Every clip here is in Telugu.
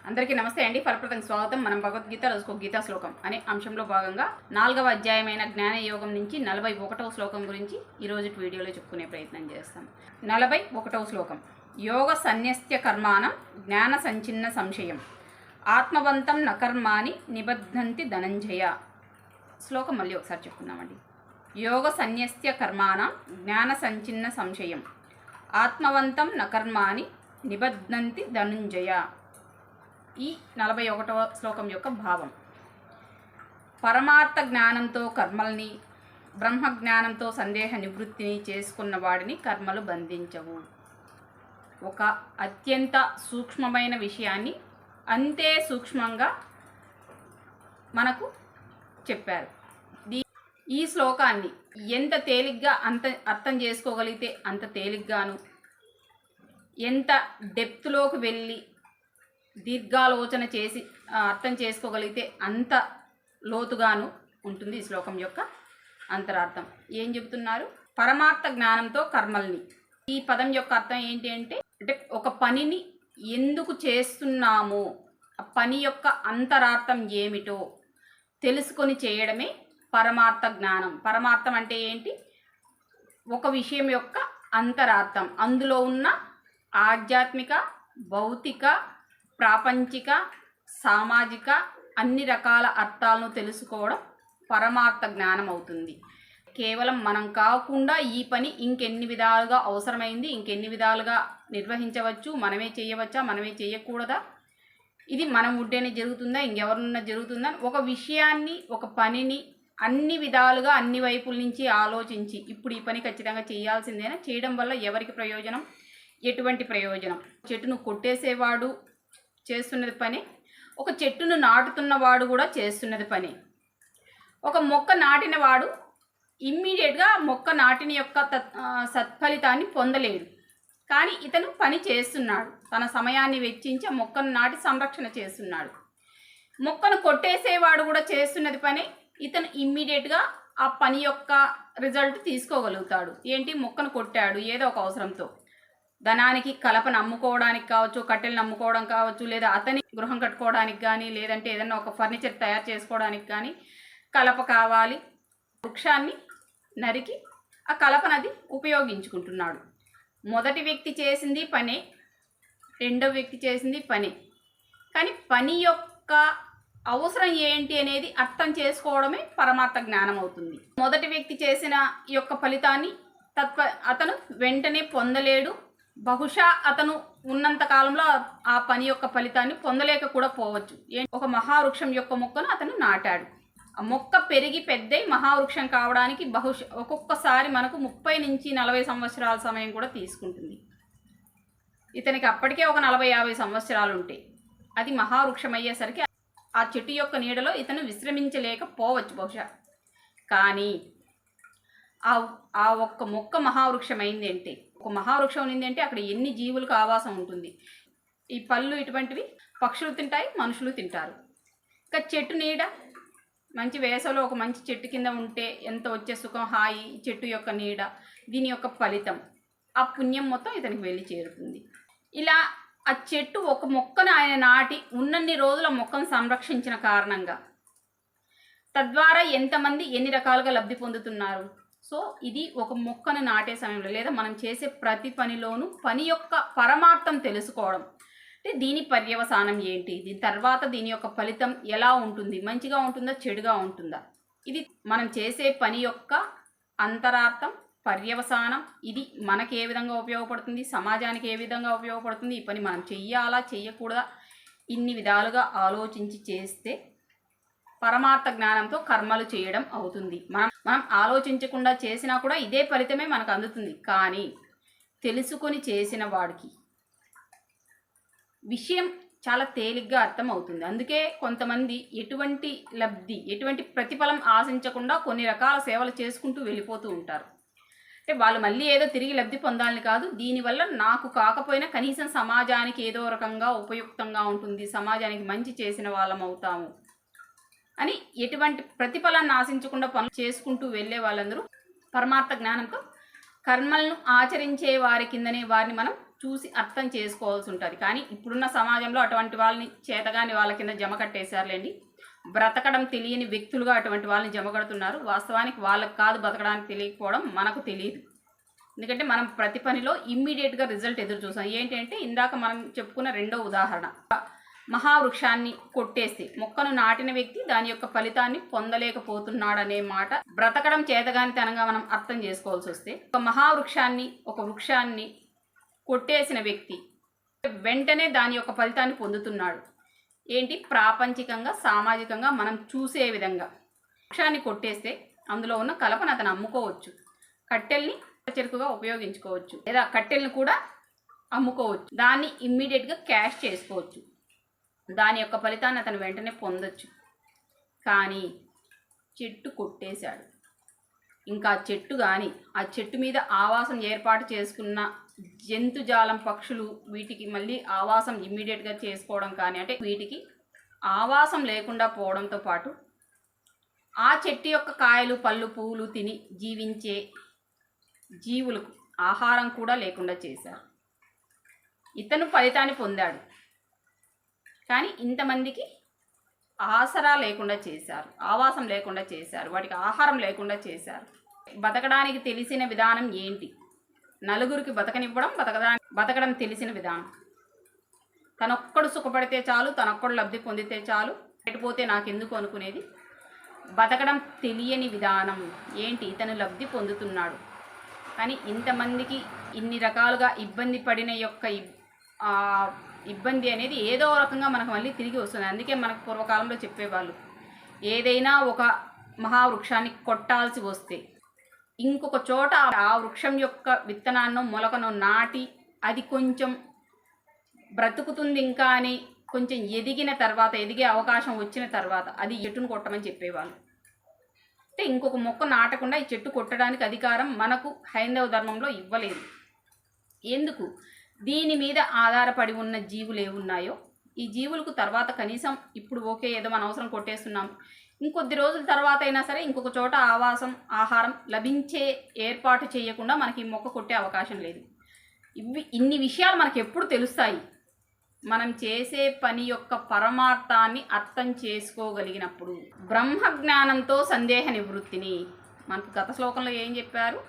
అందరికీ నమస్తే అండి. ఫలప్రదంగా స్వాగతం. మనం భగవద్గీత రోజుకో గీతా శ్లోకం అనే అంశంలో భాగంగా 4వ అధ్యాయమైన జ్ఞాన యోగం నుంచి 41వ శ్లోకం గురించి ఈరోజు వీడియోలో చెప్పుకునే ప్రయత్నం చేస్తాం. 41వ శ్లోకం. యోగ సన్యస్త్య కర్మాణం జ్ఞాన సంచిన్న సంశయం ఆత్మవంతం నకర్మాని నిబద్ధంతి ధనంజయ. శ్లోకం మళ్ళీ ఒకసారి చెప్పుకుందామండి. యోగ సన్యస్త్య కర్మాణం జ్ఞాన సంచిన్న సంశయం ఆత్మవంతం నకర్మాని నిబద్ధంతి ధనంజయ. ఈ 41వ శ్లోకం యొక్క భావం, పరమార్థ జ్ఞానంతో కర్మల్ని, బ్రహ్మజ్ఞానంతో సందేహ నివృత్తిని చేసుకున్న వాడిని కర్మలు బంధించవు. ఒక అత్యంత సూక్ష్మమైన విషయాన్ని అంతే సూక్ష్మంగా మనకు చెప్పారు. ఈ శ్లోకాన్ని ఎంత తేలిగ్గా అర్థం చేసుకోగలిగితే అంత తేలిగ్గాను, ఎంత డెప్త్లోకి వెళ్ళి దీర్ఘాలోచన చేసి అర్థం చేసుకోగలిగితే అంత లోతుగాను ఉంటుంది ఈ శ్లోకం యొక్క అంతరార్థం. ఏం చెబుతున్నారు? పరమార్థ జ్ఞానంతో కర్మల్ని. ఈ పదం యొక్క అర్థం ఏంటి అంటే ఒక పనిని ఎందుకు చేస్తున్నామో, ఆ పని యొక్క అంతరార్థం ఏమిటో తెలుసుకొని చేయడమే పరమార్థ జ్ఞానం. పరమార్థం అంటే ఏంటి? ఒక విషయం యొక్క అంతరార్థం, అందులో ఉన్న ఆధ్యాత్మిక, భౌతిక, ప్రాపంచిక, సామాజిక అన్ని రకాల అర్థాలను తెలుసుకోవడం పరమార్థ జ్ఞానం అవుతుంది. కేవలం మనం కాకుండా ఈ పని ఇంకెన్ని విధాలుగా అవసరమైంది, ఇంకెన్ని విధాలుగా నిర్వహించవచ్చు, మనమే చేయవచ్చా, మనమే చేయకూడదా, ఇది మనం ఉంటేనే జరుగుతుందా, ఇంకెవరినన్నా జరుగుతుందా, ఒక విషయాన్ని, ఒక పనిని అన్ని విధాలుగా అన్ని వైపుల నుంచి ఆలోచించి ఇప్పుడు ఈ పని ఖచ్చితంగా చేయాల్సిందేనా, చేయడం వల్ల ఎవరికి ప్రయోజనం, ఎటువంటి ప్రయోజనం. చెట్టును కొట్టేసేవాడు చేస్తున్నది పని, ఒక చెట్టును నాటుతున్నవాడు కూడా చేస్తున్నది పని. ఒక మొక్క నాటిన వాడు ఇమ్మీడియట్గా మొక్క నాటిన యొక్క సత్ఫలితాన్ని పొందలేడు, కానీ ఇతను పని చేస్తున్నాడు, తన సమయాన్ని వెచ్చించి మొక్కను నాటి సంరక్షణ చేస్తున్నాడు. మొక్కను కొట్టేసేవాడు కూడా చేస్తున్నది పని, ఇతను ఇమ్మీడియట్గా ఆ పని యొక్క రిజల్ట్ తీసుకోగలుగుతాడు. ఏంటి? మొక్కను కొట్టాడు ఏదో ఒక అవసరంతో, ధనానికి, కలపను అమ్ముకోవడానికి కావచ్చు, కట్టెలను అమ్ముకోవడం కావచ్చు, లేదా అతని గృహం కట్టుకోవడానికి కానీ, లేదంటే ఏదన్నా ఒక ఫర్నిచర్ తయారు చేసుకోవడానికి కానీ కలప కావాలి. వృక్షాన్ని నరికి ఆ కలపనది ఉపయోగించుకుంటున్నాడు. మొదటి వ్యక్తి చేసింది పనే, రెండో వ్యక్తి చేసింది పనే, కానీ పని యొక్క అవసరం ఏంటి అనేది అర్థం చేసుకోవడమే పరమార్థ జ్ఞానం అవుతుంది. మొదటి వ్యక్తి చేసిన యొక్క ఫలితాన్ని అతను వెంటనే పొందలేడు. బహుశా అతను ఉన్నంత కాలంలో ఆ పని యొక్క ఫలితాన్ని పొందలేక కూడా పోవచ్చు. ఒక మహావృక్షం యొక్క మొక్కను అతను నాటాడు. ఆ మొక్క పెరిగి పెద్దై మహావృక్షం కావడానికి బహుశా ఒక్కొక్కసారి మనకు 30 నుంచి 40 సంవత్సరాల సమయం కూడా తీసుకుంటుంది. ఇతనికి అప్పటికే ఒక 40-50 సంవత్సరాలు ఉంటాయి. అది మహావృక్షం అయ్యేసరికి ఆ చెట్టు యొక్క నీడలో ఇతను విశ్రమించలేకపోవచ్చు బహుశా. కానీ ఆ ఒక్క మొక్క మహావృక్షం అయింది అంటే, ఒక మహావృక్షం ఉంది అంటే అక్కడ ఎన్ని జీవులకు ఆవాసం ఉంటుంది. ఈ పళ్ళు ఇటువంటివి పక్షులు తింటాయి, మనుషులు తింటారు. ఇంకా చెట్టు నీడ, మంచి వేసవిలో ఒక మంచి చెట్టు కింద ఉంటే ఎంత వచ్చే సుఖం, హాయి, చెట్టు యొక్క నీడ, దీని యొక్క ఫలితం, ఆ పుణ్యం మొత్తం ఇతనికి వెళ్ళి చేరుతుంది. ఇలా ఆ చెట్టు ఒక మొక్కను ఆయన నాటి ఉన్నన్ని రోజుల మొక్కను సంరక్షించిన కారణంగా తద్వారా ఎంతమంది ఎన్ని రకాలుగా లబ్ధి పొందుతున్నారు. సో ఇది ఒక మొక్కను నాటే సమయంలో, లేదా మనం చేసే ప్రతి పనిలోనూ పని యొక్క పరమార్థం తెలుసుకోవడం. అంటే దీని పర్యవసానం ఏంటి, దీని తర్వాత దీని యొక్క ఫలితం ఎలా ఉంటుంది, మంచిగా ఉంటుందా, చెడుగా ఉంటుందా, ఇది మనం చేసే పని యొక్క అంతరార్థం, పర్యవసానం, ఇది మనకి ఏ విధంగా ఉపయోగపడుతుంది, సమాజానికి ఏ విధంగా ఉపయోగపడుతుంది, ఈ పని మనం చెయ్యాలా చెయ్యకూడదా, ఇన్ని విధాలుగా ఆలోచించి చేస్తే పరమార్థ జ్ఞానంతో కర్మలు చేయడం అవుతుంది. మనం ఆలోచించకుండా చేసినా కూడా ఇదే ఫలితమే మనకు అందుతుంది. కానీ తెలుసుకొని చేసిన వాడికి విషయం చాలా తేలిగ్గా అర్థం అవుతుంది. అందుకే కొంతమంది ఎటువంటి లబ్ధి, ఎటువంటి ప్రతిఫలం ఆశించకుండా కొన్ని రకాల సేవలు చేసుకుంటూ వెళ్ళిపోతూ ఉంటారు. అంటే వాళ్ళు మళ్ళీ ఏదో తిరిగి లబ్ధి పొందాలని కాదు, దీనివల్ల నాకు కాకపోయినా కనీసం సమాజానికి ఏదో రకంగా ఉపయుక్తంగా ఉంటుంది, సమాజానికి మంచి చేసిన వాళ్ళం అవుతాము అని ఎటువంటి ప్రతిఫలాన్ని ఆశించకుండా పనులు చేసుకుంటూ వెళ్ళే వాళ్ళందరూ పరమార్థ జ్ఞానంతో కర్మలను ఆచరించే వారి కిందనే వారిని మనం చూసి అర్థం చేసుకోవాల్సి ఉంటుంది. కానీ ఇప్పుడున్న సమాజంలో అటువంటి వాళ్ళని చేతగాని వాళ్ళ కింద జమ కట్టేశారులేండి. బ్రతకడం తెలియని వ్యక్తులుగా అటువంటి వాళ్ళని జమ కడుతున్నారు. వాస్తవానికి వాళ్ళకి కాదు బతకడానికి తెలియకపోవడం, మనకు తెలియదు. ఎందుకంటే మనం ప్రతి పనిలో ఇమ్మీడియట్గా రిజల్ట్ ఎదురు చూసాం. ఏంటంటే ఇందాక మనం చెప్పుకున్న రెండో ఉదాహరణ, మహావృక్షాన్ని కొట్టేస్తే మొక్కను నాటిన వ్యక్తి దాని యొక్క ఫలితాన్ని పొందలేకపోతున్నాడనే మాట బ్రతకడం చేతగానితనంగా మనం అర్థం చేసుకోవాల్సి వస్తే, ఒక వృక్షాన్ని కొట్టేసిన వ్యక్తి వెంటనే దాని యొక్క ఫలితాన్ని పొందుతున్నాడు. ఏంటి, ప్రాపంచికంగా సామాజికంగా మనం చూసే విధంగా. వృక్షాన్ని కొట్టేస్తే అందులో ఉన్న కలపను అతను అమ్ముకోవచ్చు, కట్టెల్ని చెరుకుగా ఉపయోగించుకోవచ్చు, లేదా కట్టెల్ని కూడా అమ్ముకోవచ్చు, దాన్ని ఇమ్మీడియట్గా క్యాష్ చేసుకోవచ్చు, దాని యొక్క ఫలితాన్ని అతను వెంటనే పొందొచ్చు. కానీ చెట్టు కొట్టేశాడు, ఇంకా చెట్టు కానీ ఆ చెట్టు మీద ఆవాసం ఏర్పాటు చేసుకున్న జంతుజాలం, పక్షులు, వీటికి మళ్ళీ ఆవాసం ఇమ్మీడియట్గా చేసుకోవడం కానీ, అంటే వీటికి ఆవాసం లేకుండా పోవడంతో పాటు ఆ చెట్టు యొక్క కాయలు, పళ్ళు, పువ్వులు తిని జీవించే జీవులకు ఆహారం కూడా లేకుండా చేశారు. ఇతను ఫలితాన్ని పొందాడు, కానీ ఇంతమందికి ఆసరా లేకుండా చేశారు, ఆవాసం లేకుండా చేశారు, వాటికి ఆహారం లేకుండా చేశారు. బతకడానికి తెలిసిన విధానం ఏంటి? నలుగురికి బతకనివ్వడం, బతకడం తెలిసిన విధానం. తనొక్కడు సుఖపడితే చాలు, తనొక్కడు లబ్ధి పొందితే చాలు, పెట్టిపోతే నాకెందుకు అనుకునేది. బతకడం తెలియని విధానం ఏంటి? ఇతను లబ్ధి పొందుతున్నాడు, కానీ ఇంతమందికి ఇన్ని రకాలుగా ఇబ్బంది పడిన యొక్క ఇబ్బంది అనేది ఏదో రకంగా మనకు మళ్ళీ తిరిగి వస్తుంది. అందుకే మనకు పూర్వకాలంలో చెప్పేవాళ్ళు, ఏదైనా ఒక మహావృక్షాన్ని కొట్టాల్సి వస్తే ఇంకొక చోట ఆ వృక్షం యొక్క విత్తనాన్నో మొలకనో నాటి అది కొంచెం బ్రతుకుతుంది ఇంకా అని కొంచెం ఎదిగే అవకాశం వచ్చిన తర్వాత అది చెట్టును కొట్టమని చెప్పేవాళ్ళు. అంటే ఇంకొక మొక్క నాటకుండా ఈ చెట్టు కొట్టడానికి అధికారం మనకు హైందవ ధర్మంలో ఇవ్వలేదు. ఎందుకు? దీని మీద ఆధారపడి ఉన్న జీవులు ఏమున్నాయో ఈ జీవులకు తర్వాత కనీసం ఇప్పుడు ఓకే ఏదో మన అవసరం కొట్టేస్తున్నాం, ఇంకొద్ది రోజుల తర్వాత అయినా సరే ఇంకొక చోట ఆవాసం, ఆహారం లభించే ఏర్పాటు చేయకుండా మనకి ఈ మొక్క కొట్టే అవకాశం లేదు. ఇన్ని విషయాలు మనకు ఎప్పుడు తెలుస్తాయి? మనం చేసే పని యొక్క పరమార్థాన్ని అర్థం చేసుకోగలిగినప్పుడు. బ్రహ్మజ్ఞానంతో సందేహ నివృత్తిని మనకు గత శ్లోకంలో ఏం చెప్పారు?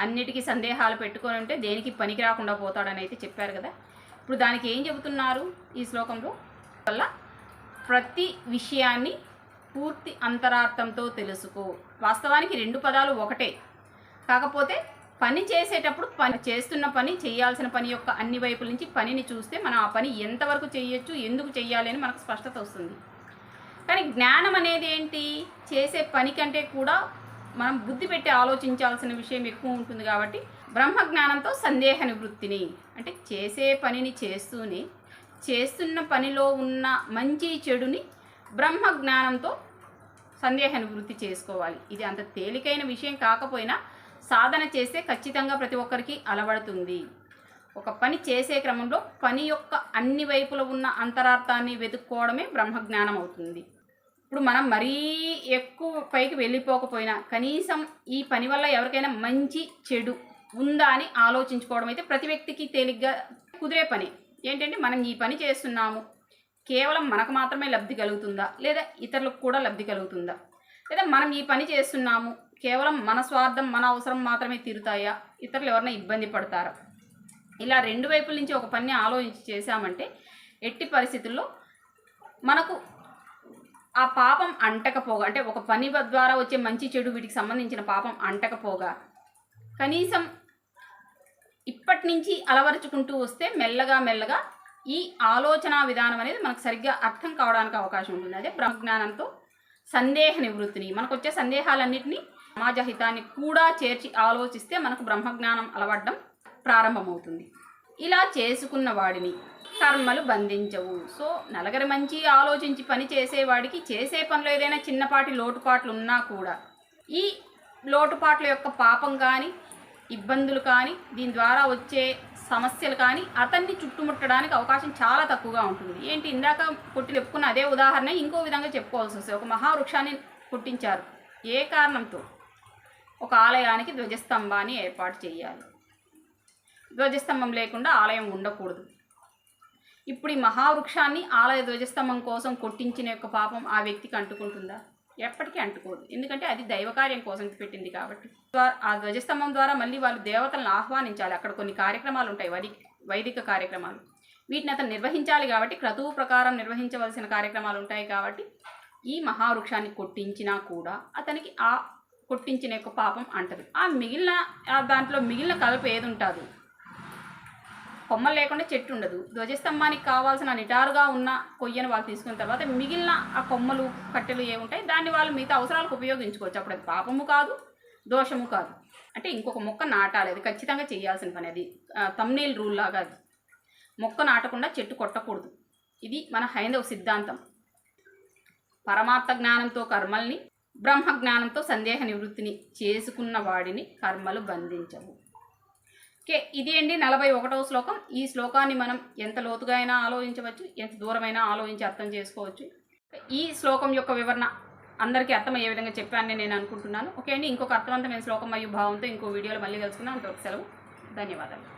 అన్నిటికీ సందేహాలు పెట్టుకొని ఉంటే దేనికి పనికి రాకుండా పోతాడని అయితే చెప్పారు కదా. ఇప్పుడు దానికి ఏం చెబుతున్నారు ఈ శ్లోకంలో? వల్ల ప్రతి విషయాన్ని పూర్తి అంతరార్థంతో తెలుసుకో. వాస్తవానికి రెండు పదాలు ఒకటే, కాకపోతే పని చేసేటప్పుడు చేస్తున్న పని, చేయాల్సిన పని యొక్క అన్ని వైపుల నుంచి పనిని చూస్తే మనం ఆ పని ఎంతవరకు చేయొచ్చు, ఎందుకు చెయ్యాలి అని మనకు స్పష్టత వస్తుంది. కానీ జ్ఞానం అనేది ఏంటి? చేసే పని కంటే కూడా మనం బుద్ధి పెట్టి ఆలోచించాల్సిన విషయం ఎక్కువ ఉంటుంది. కాబట్టి బ్రహ్మజ్ఞానంతో సందేహ నివృత్తిని, అంటే చేసే పనిని చేస్తూనే చేస్తున్న పనిలో ఉన్న మంచి చెడుని బ్రహ్మజ్ఞానంతో సందేహ నివృత్తి చేసుకోవాలి. ఇది అంత తేలికైన విషయం కాకపోయినా సాధన చేస్తే ఖచ్చితంగా ప్రతి ఒక్కరికి అలవడుతుంది. ఒక పని చేసే క్రమంలో పని యొక్క అన్ని వైపుల ఉన్న అంతరార్థాన్ని వెతుక్కోవడమే బ్రహ్మజ్ఞానం అవుతుంది. ఇప్పుడు మనం మరీ ఎక్కువ పైకి వెళ్ళిపోకపోయినా కనీసం ఈ పని వల్ల ఎవరికైనా మంచి చెడు ఉందా అని ఆలోచించుకోవడం అయితే ప్రతి వ్యక్తికి తేలిగ్గా కుదిరే పని. ఏంటంటే మనం ఈ పని చేస్తున్నాము, కేవలం మనకు మాత్రమే లబ్ధి కలుగుతుందా, లేదా ఇతరులకు కూడా లబ్ధి కలుగుతుందా, లేదా మనం ఈ పని చేస్తున్నాము కేవలం మన స్వార్థం, మన అవసరం మాత్రమే తీరుతాయా, ఇతరులు ఎవరైనా ఇబ్బంది పడతారా, ఇలా రెండు వైపుల నుంచి ఒక పని ఆలోచించి చేశామంటే ఎట్టి పరిస్థితుల్లో మనకు ఆ పాపం అంటకపోగా, అంటే ఒక పని ద్వారా వచ్చే మంచి చెడు వీటికి సంబంధించిన పాపం అంటకపోగా కనీసం ఇప్పటి నుంచి అలవరుచుకుంటూ వస్తే మెల్లగా ఈ ఆలోచన విధానం అనేది మనకు సరిగ్గా అర్థం కావడానికి అవకాశం ఉంటుంది. అదే బ్రహ్మజ్ఞానంతో సందేహ నివృత్తిని, మనకు వచ్చే సందేహాలన్నింటినీ సమాజ హితాన్ని కూడా చేర్చి ఆలోచిస్తే మనకు బ్రహ్మజ్ఞానం అలవడడం ప్రారంభమవుతుంది. ఇలా చేసుకున్న వాడిని కర్మలు బంధించవు. సో నలుగురి మంచి ఆలోచించి పని చేసేవాడికి చేసే పనిలో ఏదైనా చిన్నపాటి లోటుపాట్లు ఉన్నా కూడా ఈ లోటుపాట్ల యొక్క పాపం కానీ, ఇబ్బందులు కానీ, దీని ద్వారా వచ్చే సమస్యలు కానీ అతన్ని చుట్టుముట్టడానికి అవకాశం చాలా తక్కువగా ఉంటుంది. ఏంటి, ఇందాక చెప్పుకున్న అదే ఉదాహరణ ఇంకో విధంగా చెప్పుకోవాల్సి వస్తుంది. ఒక మహావృక్షాన్ని పుట్టించారు, ఏ కారణంతో? ఒక ఆలయానికి ధ్వజస్తంభాన్ని ఏర్పాటు చేయాలి. ధ్వజస్తంభం లేకుండా ఆలయం ఉండకూడదు. ఇప్పుడు ఈ మహావృక్షాన్ని ఆలయ ధ్వజస్తంభం కోసం కొట్టించిన యొక్క పాపం ఆ వ్యక్తికి అంటుకుంటుందా? ఎప్పటికీ అంటుకోదు. ఎందుకంటే అది దైవకార్యం కోసం పెట్టింది కాబట్టి. ఆ ధ్వజస్తంభం ద్వారా మళ్ళీ వాళ్ళు దేవతలను ఆహ్వానించాలి. అక్కడ కొన్ని కార్యక్రమాలు ఉంటాయి, వైదిక కార్యక్రమాలు. వీటిని అతను నిర్వహించాలి కాబట్టి, క్రతువు ప్రకారం నిర్వహించవలసిన కార్యక్రమాలు ఉంటాయి కాబట్టి ఈ మహావృక్షాన్ని కొట్టించినా కూడా అతనికి ఆ కొట్టించిన యొక్క పాపం అంటదు. దాంట్లో మిగిలిన కలప ఏది ఉంటుంది? కొమ్మలు లేకుండా చెట్టు ఉండదు. ధ్వజస్తంభానికి కావాల్సిన నిటారుగా ఉన్న కొయ్యను వాళ్ళు తీసుకున్న తర్వాత మిగిలిన ఆ కొమ్మలు కట్టెలు ఏముంటాయి దాన్ని వాళ్ళు మిగతా అవసరాలకు ఉపయోగించుకోవచ్చు. అప్పుడు అది పాపము కాదు, దోషము కాదు. అంటే ఇంకొక మొక్క నాటాలి, అది ఖచ్చితంగా చేయాల్సిన పని. అది తమ్నీల్ రూల్ లాగా. అది మొక్క నాటకుండా చెట్టు కొట్టకూడదు. ఇది మన హైందవ సిద్ధాంతం. పరమార్థ జ్ఞానంతో కర్మల్ని, బ్రహ్మ జ్ఞానంతో సందేహ నివృత్తిని చేసుకున్న వాడిని కర్మలు బంధించవు. ఓకే, ఇది అండి 41వ శ్లోకం. ఈ శ్లోకాన్ని మనం ఎంత లోతుగా అయినా ఆలోచించవచ్చు, ఎంత దూరమైనా ఆలోచించి అర్థం చేసుకోవచ్చు. ఈ శ్లోకం యొక్క వివరణ అందరికీ అర్థమయ్యే విధంగా చెప్పానని నేను అనుకుంటున్నాను. ఓకే అండి, ఇంకొక అర్థవంతమైన శ్లోకం మరియు భావంతో ఇంకో వీడియోలో మళ్ళీ కలుసుకుందాం. అంతవరకు సెలవు. ధన్యవాదాలు.